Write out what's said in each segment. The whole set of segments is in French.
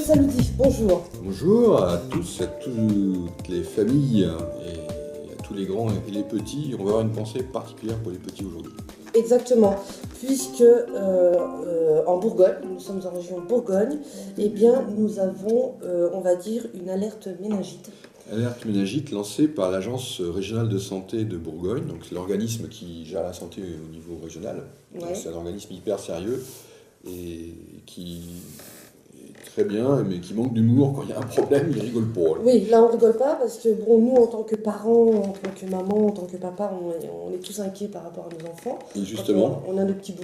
Saludi, bonjour. Bonjour à tous, à toutes les familles et à tous les grands et les petits. On va avoir une pensée particulière pour les petits aujourd'hui. Exactement, puisque en Bourgogne, nous sommes en région Bourgogne, eh bien nous avons, on va dire, une alerte méningite. Alerte méningite lancée par l'Agence régionale de santé de Bourgogne, donc c'est l'organisme qui gère la santé au niveau régional. Donc Ouais. c'est un organisme hyper sérieux et qui est très bien, mais qui manque d'humour. Quand il y a un problème, il rigole pas. Oui, là on rigole pas parce que bon, nous en tant que parents, en tant que maman, en tant que papa, on est tous inquiets par rapport à nos enfants. Et justement, On a nos petits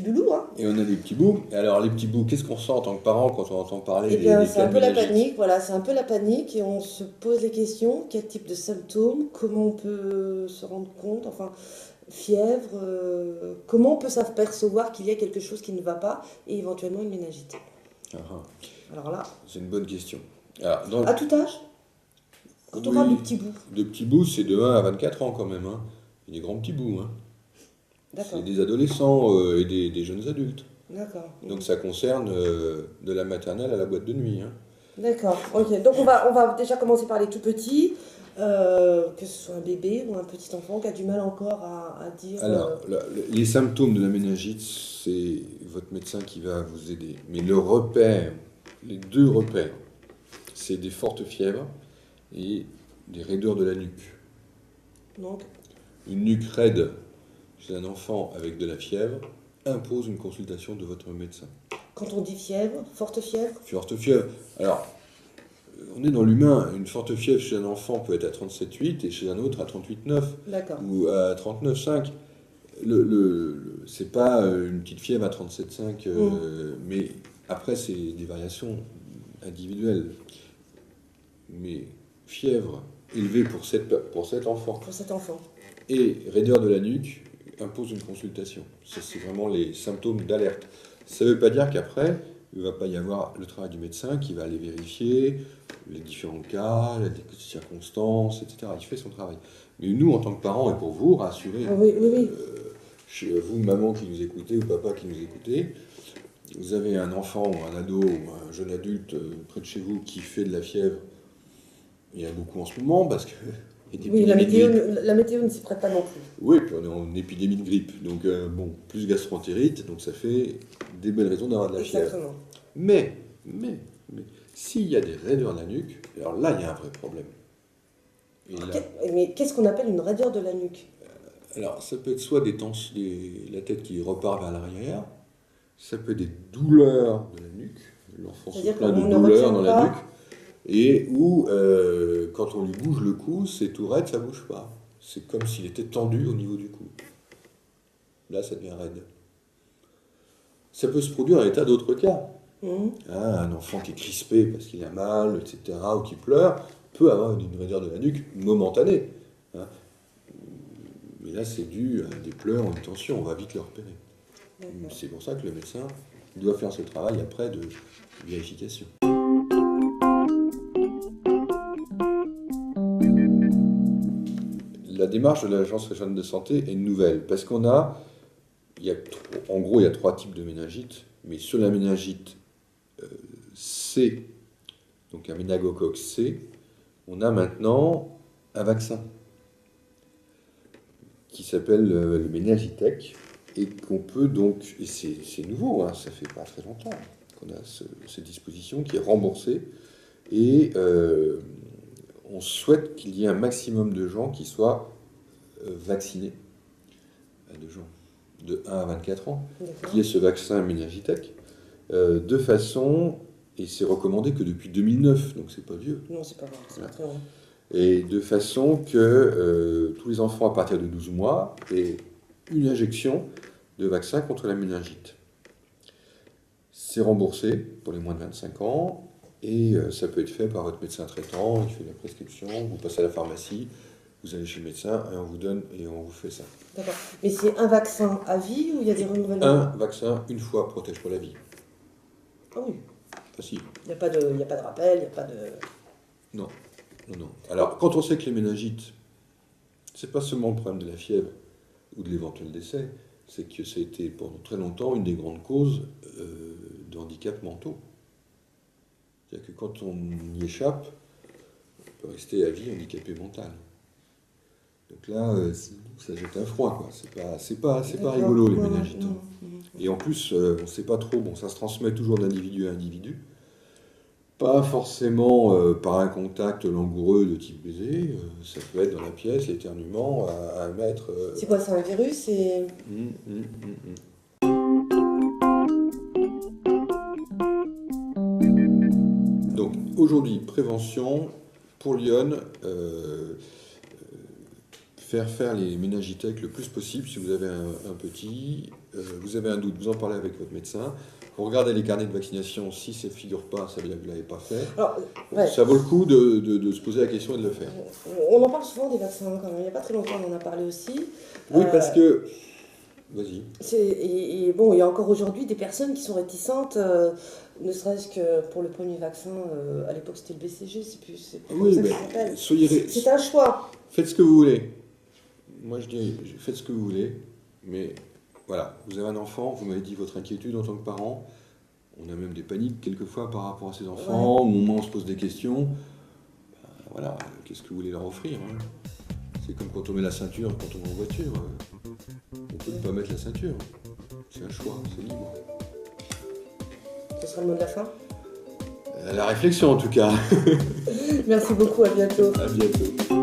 loulous, hein. et on a des petits bouts. Et alors les petits bouts, qu'est-ce qu'on sent en tant que parent quand on entend parler Eh bien, des c'est cas un de peu la méningite? panique, voilà, c'est un peu la panique et on se pose les questions, quel type de symptômes, comment on peut se rendre compte, enfin, fièvre, comment on peut s'apercevoir qu'il y a quelque chose qui ne va pas et éventuellement une méningite. Ah, ah. Alors là, C'est une bonne question. Alors, à tout âge, quand on oui, parle de petits bouts, de petits bouts, c'est de 1 à 24 ans quand même. Hein. Il y a des grands petits bouts. Hein. d'accord, C'est des adolescents et des jeunes adultes. d'accord, Donc ça concerne de la maternelle à la boîte de nuit. Hein. d'accord, ok. Donc on va déjà commencer par les tout petits, que ce soit un bébé ou un petit enfant qui a du mal encore à dire. Alors, les symptômes de la méningite, c'est votre médecin qui va vous aider. Mais le repère, les deux repères, c'est des fortes fièvres et des raideurs de la nuque. Donc, Une nuque raide chez un enfant avec de la fièvre impose une consultation de votre médecin. quand on dit fièvre, forte fièvre, Forte fièvre. Alors, on est dans l'humain. Une forte fièvre chez un enfant peut être à 37,8 et chez un autre à 38,9 d'accord. ou à 39,5. C'est pas une petite fièvre à 37,5, mais après, c'est des variations individuelles. Mais fièvre élevée pour cet enfant Pour cet enfant. et raideur de la nuque impose une consultation. Ça, c'est vraiment les symptômes d'alerte. Ça ne veut pas dire qu'après, il ne va pas y avoir le travail du médecin qui va aller vérifier les différents cas, les circonstances, etc. Il fait son travail. Mais nous, en tant que parents, et pour vous rassurer, Oui, oui, oui. vous, maman qui nous écoutez, ou papa qui nous écoutez, vous avez un enfant ou un ado ou un jeune adulte près de chez vous qui fait de la fièvre. Il y en a beaucoup en ce moment parce que il y a des Oui, épidémies de grippe. la météo ne s'y prête pas non plus. Oui, puis on est en épidémie de grippe. Donc, bon, plus gastroentérite, donc ça fait des belles raisons d'avoir de la fièvre. Exactement. Mais, s'il y a des raideurs de la nuque, alors là, il y a un vrai problème. Et là, Mais qu'est-ce qu'on appelle une raideur de la nuque? alors, ça peut être soit la tête qui repart vers l'arrière, ça peut être des douleurs de la nuque, l'enfant se C'est-à-dire plaint de qu'on ne douleurs retient dans la pas. nuque, et où, quand on lui bouge le cou, c'est tout raide, ça bouge pas. C'est comme s'il était tendu au niveau du cou. Là, ça devient raide. Ça peut se produire dans un tas d'autres cas. Mhm. Hein, un enfant qui est crispé parce qu'il a mal, etc., ou qui pleure, peut avoir une raideur de la nuque momentanée. Hein. Mais là, c'est dû à des pleurs ou une tension, on va vite le repérer. D'accord. C'est pour ça que le médecin doit faire ce travail après de vérification. La démarche de l'Agence régionale de santé est nouvelle parce en gros, il y a 3 types de méningite, mais sur la méningite C, donc un méningocoque C, on a maintenant un vaccin qui s'appelle le Méningitech et qu'on peut donc, et c'est nouveau, hein, ça fait pas très longtemps qu'on a cette disposition qui est remboursée et on souhaite qu'il y ait un maximum de gens qui soient vaccinés, de gens de 1 à 24 ans, D'accord. qui est ce vaccin Méningitech, de façon, et c'est recommandé que depuis 2009, donc c'est pas vieux, Non, c'est pas grave, c'est pas très loin. et de façon que tous les enfants à partir de 12 mois aient une injection de vaccin contre la méningite. C'est remboursé pour les moins de 25 ans, et ça peut être fait par votre médecin traitant, il fait la prescription, vous passez à la pharmacie, vous allez chez le médecin, et on vous donne, et on vous fait ça. D'accord. Mais c'est un vaccin à vie ou il y a des renouvellements? Un vaccin, une fois, protège pour la vie. Ah oui. Facile. Il n'y a pas de rappel, il n'y a pas de. Non, non. Alors, quand on sait que les méningites, c'est pas seulement le problème de la fièvre ou de l'éventuel décès, c'est que ça a été pendant très longtemps une des grandes causes de handicaps mentaux. C'est-à-dire que quand on y échappe, on peut rester à vie handicapé mental. Donc là, ça jette un froid, quoi. C'est pas rigolo, les méningites. Et en plus, on ne sait pas trop, bon, ça se transmet toujours d'individu à individu. Pas forcément par un contact langoureux de type baiser, ça peut être dans la pièce, l'éternuement, à 1 mètre. C'est quoi, c'est un virus et... Donc aujourd'hui, prévention, pour Lyon, faire les méningitech le plus possible. Si vous avez un petit, vous avez un doute, vous en parlez avec votre médecin. Vous regardez les carnets de vaccination, si ça ne figure pas, ça veut dire que vous ne l'avez pas fait. Alors, ouais. Ça vaut le coup de se poser la question et de le faire. On en parle souvent des vaccins quand même. Il n'y a pas très longtemps, on en a parlé aussi. Oui, parce que... Vas-y. Et bon, il y a encore aujourd'hui des personnes qui sont réticentes, ne serait-ce que pour le premier vaccin, à l'époque c'était le BCG, c'est plus Oui, comme ça mais que ça s'appelle. c'est un choix. Faites ce que vous voulez. Moi je dis, faites ce que vous voulez, mais voilà, vous avez un enfant, vous m'avez dit votre inquiétude en tant que parent, on a même des paniques quelquefois par rapport à ces enfants, au moment où on se pose des questions, ben, voilà, qu'est-ce que vous voulez leur offrir, hein? C'est comme quand on met la ceinture, quand on est en voiture, on peut ne pas mettre la ceinture, c'est un choix, c'est libre. Ce sera le mot de la fin. La réflexion en tout cas. Merci beaucoup, à bientôt. À bientôt.